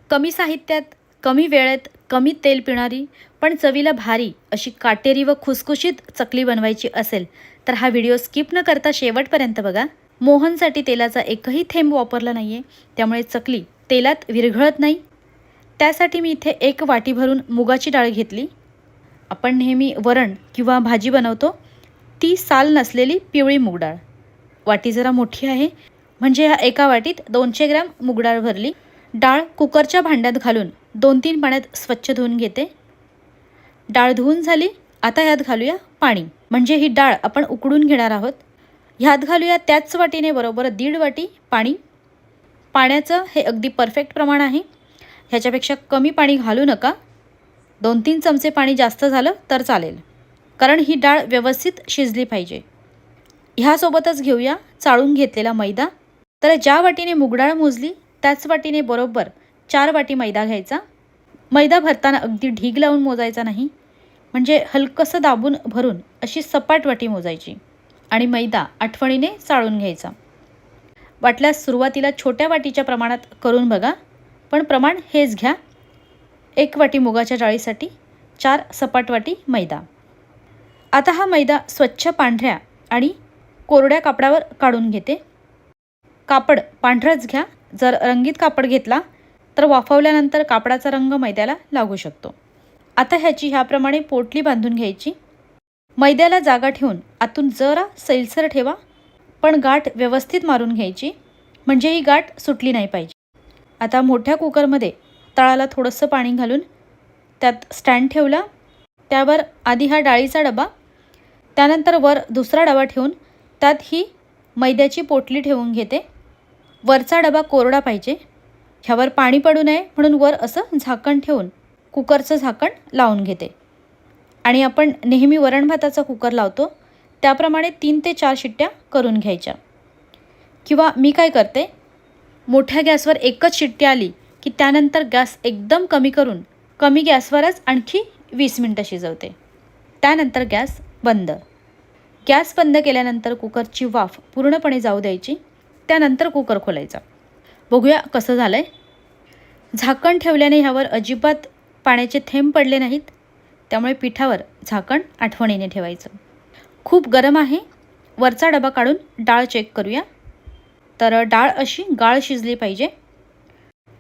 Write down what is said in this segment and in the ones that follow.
कमी साहित्यात, कमी वेळेत, कमी तेल पिणारी पण चवीला भारी अशी काटेरी व खुसखुशीत चकली बनवायची असेल तर हा व्हिडिओ स्किप न करता शेवटपर्यंत बघा. मोहनसाठी तेलाचा एकही थेंब वापरला नाहीये, त्यामुळे चकली तेलात विरघळत नाही. त्यासाठी मी इथे 1 वाटी भरून मुगाची डाळ घेतली. आपण नेहमी वरण किंवा भाजी बनवतो ती साल नसलेली पिवळी मूग डाळ. वाटी जरा मोठी आहे म्हणजे ह्या एका वाटीत 200 ग्रॅम मूग डाळ भरली. डाळ कुकरच्या भांड्यात घालून 2-3 पाण्यात स्वच्छ धुवून घेते. डाळ धुवून झाली. आता यात घालूया पाणी, म्हणजे ही डाळ आपण उकडून घेणार आहोत. ह्यात घालूया त्याच वाटीने बरोबर 1.5 वाटी पाणी. पाण्याचं हे अगदी परफेक्ट प्रमाण आहे, ह्याच्यापेक्षा कमी पाणी घालू नका. 2-3 चमचे पाणी जास्त झालं तर चालेल, कारण ही डाळ व्यवस्थित शिजली पाहिजे. ह्यासोबतच घेऊया चाळून घेतलेला मैदा. तर ज्या वाटीने मूग डाळ मोजली त्याच वाटीने बरोबर 4 वाटी मैदा घ्यायचा. मैदा भरताना अगदी ढीग लावून मोजायचा नाही, म्हणजे हलकंसं दाबून भरून अशी सपाट वाटी मोजायची आणि मैदा आठवणीने चाळून घ्यायचा. वाटल्यास सुरुवातीला छोट्या वाटीच्या प्रमाणात करून बघा, पण प्रमाण हेच घ्या. 1 वाटी मुगाच्या डाळीसाठी 4 सपाट वाटी मैदा. आता हा मैदा स्वच्छ पांढऱ्या आणि कोरड्या कापडावर काढून घेते. कापड पांढरंच घ्या. जर रंगीत कापड घेतला तर वाफवल्यानंतर कापडाचा रंग मैद्याला लागू शकतो. आता ह्याची ह्याप्रमाणे पोटली बांधून घ्यायची. मैद्याला जागा ठेवून आतून जरा सैलसर ठेवा, पण गाठ व्यवस्थित मारून घ्यायची, म्हणजे ही गाठ सुटली नाही पाहिजे. आता मोठ्या कुकरमध्ये तळाला थोडंसं पाणी घालून त्यात स्टँड ठेवला. त्यावर आधी हा डाळीचा डबा, त्यानंतर वर दुसरा डबा ठेवून त्यात ही मैद्याची पोटली ठेवून घेते. वरचा डबा कोरडा पाहिजे, ह्यावर पाणी पडू नये म्हणून वर असं झाकण ठेवून कुकरचं झाकण लावून घेते. आणि आपण नेहमी वरण भाताचा कुकर लावतो त्याप्रमाणे 3 ते 4 शिट्ट्या करून घ्यायच्या. किंवा मी काय करते, मोठ्या गॅसवर एकच शिट्टी आली की त्यानंतर गॅस एकदम कमी करून कमी गॅसवरच आणखी 20 मिनटं शिजवते. त्यानंतर गॅस बंद. गॅस बंद केल्यानंतर कुकरची वाफ पूर्णपणे जाऊ द्यायची. त्यानंतर कुकर खोलायचा. बघूया कसं झालं आहे. झाकण ठेवल्याने ह्यावर अजिबात पाण्याचे थेंब पडले नाहीत, त्यामुळे पिठावर झाकण आठवणीने ठेवायचं. खूप गरम आहे. वरचा डबा काढून डाळ चेक करूया. तर डाळ अशी गाळ शिजली पाहिजे.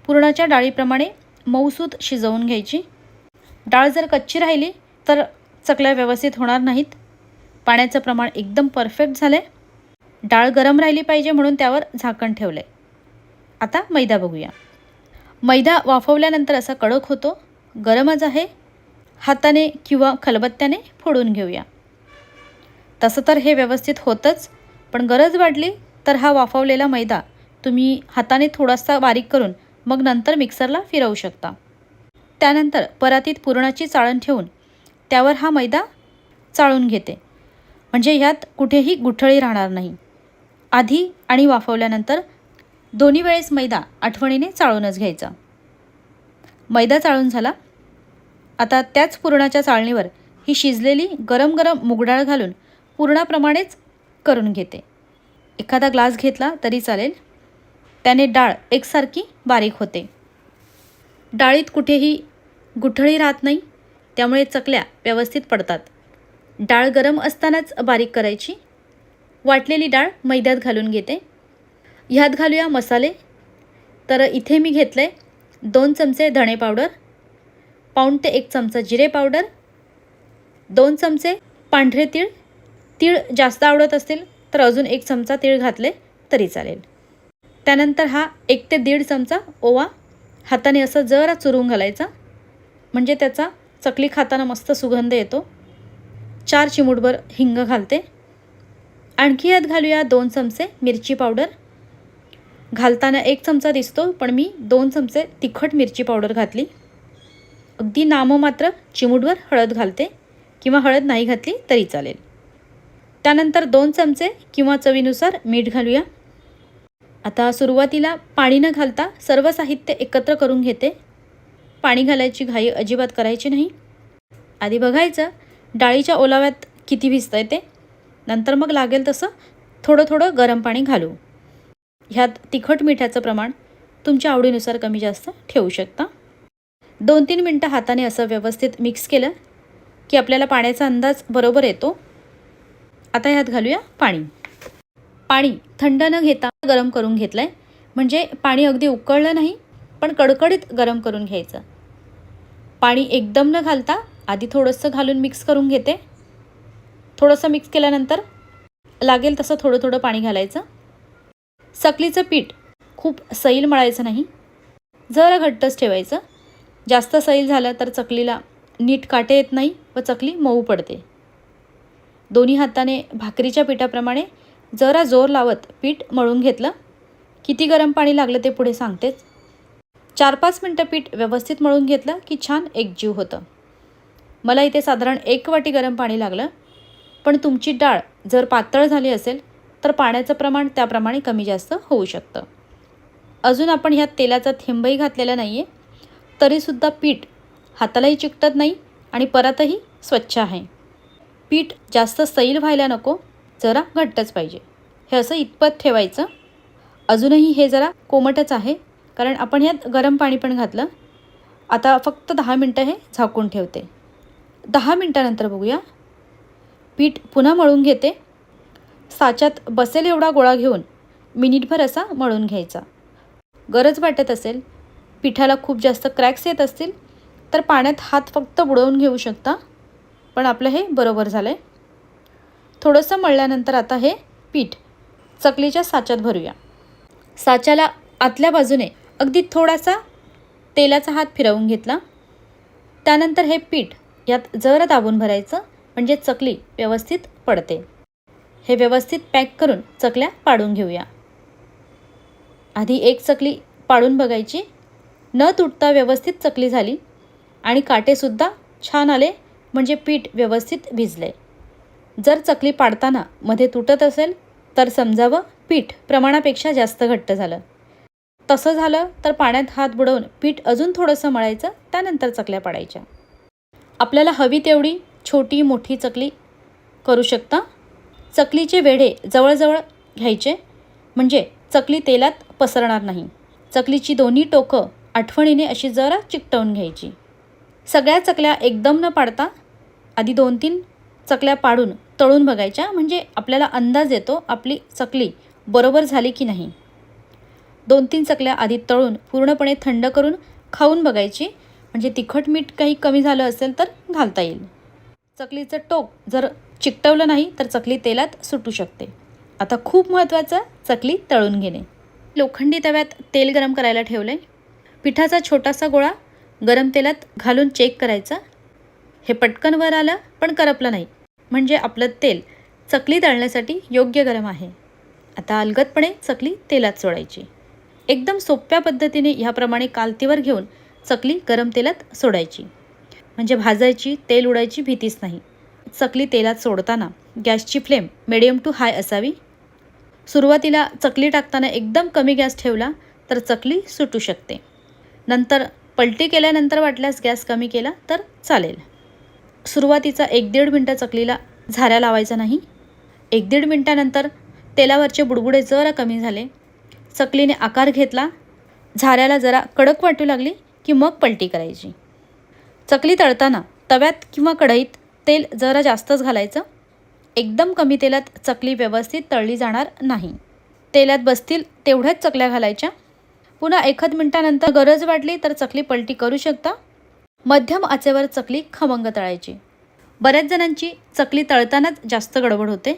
पुरणाच्या डाळीप्रमाणे मऊसूत शिजवून घ्यायची. डाळ जर कच्ची राहिली तर चकल्या व्यवस्थित होणार नाहीत. पाण्याचं प्रमाण एकदम परफेक्ट झालं आहे. डाळ गरम राहिली पाहिजे म्हणून त्यावर झाकण ठेवलं आहे. आता मैदा बघूया. मैदा वाफवल्यानंतर असा कडक होतो. गरमच आहे. हाताने किंवा खलबत्त्याने फोडून घेऊया. तसं तर हे व्यवस्थित होतंच, पण गरज वाटली तर हा वाफवलेला मैदा तुम्ही हाताने थोडासा बारीक करून मग नंतर मिक्सरला फिरवू शकता. त्यानंतर परातीत पुरणाची चाळण ठेवून त्यावर हा मैदा चाळून घेते, म्हणजे ह्यात कुठेही गुठळी राहणार नाही. आधी आणि वाफवल्यानंतर दोन्ही वेळेस मैदा आठवणीने चाळूनच घ्यायचा. मैदा चाळून झाला. आता त्याच पुरणाच्या चाळणीवर ही शिजलेली गरम गरम मूग डाळ घालून पुरणाप्रमाणेच करून घेते. एखादा ग्लास घेतला तरी चालेल, त्याने डाळ एकसारखी बारीक होते. डाळीत कुठेही गुठळी राहत नाही, त्यामुळे चकल्या व्यवस्थित पडतात. डाळ गरम असतानाच बारीक करायची. वाटलेली डाळ मैद्यात घालून घेते. ह्यात घालूया मसाले. तर इथे मी घेतले 2 चमचे धणे पावडर, पाऊण ते 1 चमचा जिरे पावडर, 2 चमचे पांढरे तीळ. तीळ जास्त आवडत असतील तर अजून 1 चमचा तीळ घातले तरी चालेल. त्यानंतर हा 1 ते 1.5 चमचा ओवा हाताने असं जरा चुरून घालायचा, म्हणजे त्याचा चकली खाताना मस्त सुगंध येतो. 4 चिमूटभर हिंग घालते. आणखी यात घालूया 2 चमचे मिरची पावडर. घालताना 1 चमचा दिसतो, पण मी 2 चमचे तिखट मिरची पावडर घातली. अगदी नाममात्र चिमूटभर हळद घालते, किंवा हळद नाही घातली तरी चालेल. त्यानंतर 2 चमचे किंवा चवीनुसार मीठ घालूया. आता सुरुवातीला पाणी न घालता सर्व साहित्य एकत्र करून घेते. पाणी घालायची घाई अजिबात करायची नाही. आधी बघायचं डाळीच्या ओलाव्यात किती भिजतंय ते, नंतर मग लागेल तसं थोडं थोडं गरम पाणी घालू. ह्यात तिखट मिठाचं प्रमाण तुमच्या आवडीनुसार कमी जास्त ठेवू शकता. 2-3 मिनटं हाताने असं व्यवस्थित मिक्स केलं की आपल्याला पाण्याचा अंदाज बरोबर येतो. आता ह्यात घालूया पाणी. पाणी थंड न घेता गरम करून घेतलं आहे. म्हणजे पाणी अगदी उकळलं नाही, पण कडकडीत गरम करून घ्यायचं. पाणी एकदम न घालता आधी थोडंसं घालून मिक्स करून घेते. थोडंसं मिक्स केल्यानंतर लागेल तसं थोडं थोडं पाणी घालायचं. चकलीचं पीठ खूप सैल मळायचं नाही, जरा घट्टच ठेवायचं. जास्त सैल झालं तर चकलीला नीट काटे येत नाही व चकली मऊ पडते. दोन्ही हाताने भाकरीच्या पिठाप्रमाणे जरा जोर लावत पीठ मळून घेतलं. किती गरम पाणी लागलं ते पुढे सांगतेच. 4-5 मिनटं पीठ व्यवस्थित मळून घेतलं की छान एकजीव होतं. मला इथे साधारण 1 वाटी गरम पाणी लागलं. पण तुमची डाळ जर पातळ झाली असेल तर पाण्याचं प्रमाण त्याप्रमाणे कमी जास्त होऊ शकतं. अजून आपण ह्यात तेलाचा थेंबही घातलेला नाही आहे, तरीसुद्धा पीठ हातालाही चिकटत नाही आणि परतही स्वच्छ आहे. पीठ जास्त सैल व्हायला नको, जरा घट्टच पाहिजे. हे असं इतपत ठेवायचं. अजूनही हे जरा कोमटच आहे, कारण आपण ह्यात गरम पाणी पण घातलं. आता फक्त 10 मिनटं हे झाकून ठेवते. 10 मिनटानंतर बघूया. पीठ पुन्हा मळून घेते. साच्यात बसेल एवढा गोळा घेऊन मिनिटभर असा मळून घ्यायचा. गरज वाटत असेल, पिठाला खूप जास्त क्रॅक्स येत असतील तर पाण्यात हात फक्त बुडवून घेऊ शकता. पण आपलं हे बरोबर झालं आहे. थोडंसं मळल्यानंतर आता हे पीठ चकलीच्या साच्यात भरूया. साच्याला आतल्या बाजूने अगदी थोडासा तेलाचा हात फिरवून घेतला. त्यानंतर हे पीठ यात जरा दाबून भरायचं, म्हणजे चकली व्यवस्थित पडते. हे व्यवस्थित पॅक करून चकल्या पाडून घेऊया. आधी एक चकली पाडून बघायची. न तुटता व्यवस्थित चकली झाली आणि काटेसुद्धा छान आले, म्हणजे पीठ व्यवस्थित भिजले. जर चकली पाडताना मध्ये तुटत असेल तर समजावं पीठ प्रमाणापेक्षा जास्त घट्ट झालं. तसं झालं तर पाण्यात हात बुडवून पीठ अजून थोडंसं मळायचं, त्यानंतर चकल्या पाडायच्या. आपल्याला हवी तेवढी छोटी मोठी चकली करू शकता. चकलीचे वेढे जवळजवळ घ्यायचे, म्हणजे चकली तेलात पसरणार नाही. चकलीची दोन्ही टोकं आठवणीने अशी जरा चिकटवून घ्यायची. सगळ्या चकल्या एकदम न पाडता आधी 2-3 चकल्या पाडून तळून बघायच्या, म्हणजे आपल्याला अंदाज येतो आपली चकली बरोबर झाली की नाही. 2-3 चकल्या आधी तळून पूर्णपणे थंड करून खाऊन बघायची, म्हणजे तिखट मीठ काही कमी झालं असेल तर घालता येईल. चकलीचं टोक जर चिकटवलं नाही तर चकली तेलात सुटू शकते. आता खूप महत्त्वाचं, चकली तळून घेणे. लोखंडी तव्यात तेल गरम करायला ठेवले. पिठाचा छोटासा गोळा गरम तेलात घालून चेक करायचा. हे पटकन वर आलं पण करपलं नाही, म्हणजे आपलं तेल चकली तळण्यासाठी योग्य गरम आहे. आता अलगदपणे चकली तेलात सोडायची. एकदम सोप्या पद्धतीने ह्याप्रमाणे कालतीवर घेऊन चकली गरम तेलात सोडायची, म्हणजे भाजायची, तेल उडायची भीतीच नाही. चकली तेलात सोडताना गॅसची फ्लेम मिडियम टू हाय असावी. सुरुवातीला चकली टाकताना एकदम कमी गॅस ठेवला तर चकली सुटू शकते. नंतर पलटी केल्यानंतर वाटल्यास गॅस कमी केला तर चालेल. सुरुवातीचा 1-1.5 मिनटं चकलीला झाऱ्या लावायचा नाही. 1-1.5 मिनटानंतर तेलावरचे बुडबुडे जरा कमी झाले, चकलीने आकार घेतला, झाऱ्याला जरा कडक वाटू लागली की मग पलटी करायची. चकली तळताना तव्यात किंवा कढईत तेल जरा जास्तच घालायचं. एकदम कमी तेलात चकली व्यवस्थित तळली जाणार नाही. तेलात बसतील तेवढ्याच चकल्या घालायच्या. पुन्हा 1 मिनटानंतर गरज वाटली तर चकली पलटी करू शकता. मध्यम आचेवर चकली खमंग तळायची. बऱ्याच जणांची चकली तळतानाच जास्त गडबड होते.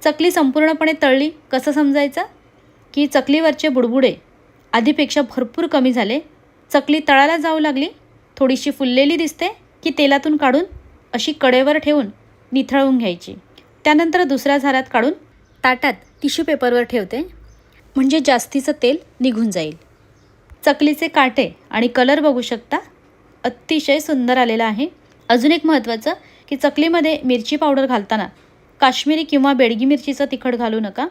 चकली संपूर्णपणे तळली कसं समजायचं, की चकलीवरचे बुडबुडे आधीपेक्षा भरपूर कमी झाले, चकली तळाला जाऊ लागली, थोडीशी फुललेली दिसते की तेलातून काढून अशी कडेवर ठेवून निथळवून घ्यायची. त्यानंतर दुसऱ्या झाऱ्यात काढून ताटात टिश्यू पेपरवर ठेवते, म्हणजे जास्तीचं तेल निघून जाईल. चकलीचे काटे आणि कलर बघू शकता, अतिशय सुंदर आलेला आहे. अजून एक महत्त्वाचं, की चकलीमध्ये मिरची पावडर घालताना काश्मीरी किंवा बेडगी मिरचीचं तिखट घालू नका.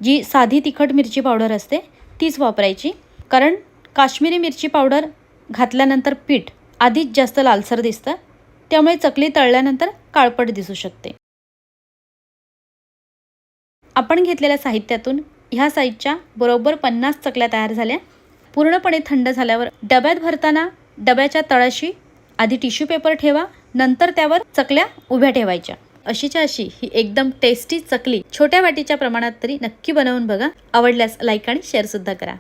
जी साधी तिखट मिरची पावडर असते तीच वापरायची, कारण काश्मीरी मिरची पावडर घातल्यानंतर पीठ आधीच जास्त लालसर दिसतं, त्यामुळे चकली तळल्यानंतर काळपट दिसू शकते. आपण घेतलेल्या साहित्यातून ह्या साईजच्या बरोबर 50 चकल्या तयार झाल्या. पूर्णपणे थंड झाल्यावर डब्यात भरताना डब्याच्या तळाशी आधी टिश्यू पेपर ठेवा, नंतर त्यावर चकल्या उभ्या ठेवायच्या. अशीच्या अशी ही एकदम टेस्टी चकली छोट्या वाटीच्या प्रमाणात तरी नक्की बनवून बघा. आवडल्यास लाईक आणि शेअर सुद्धा करा.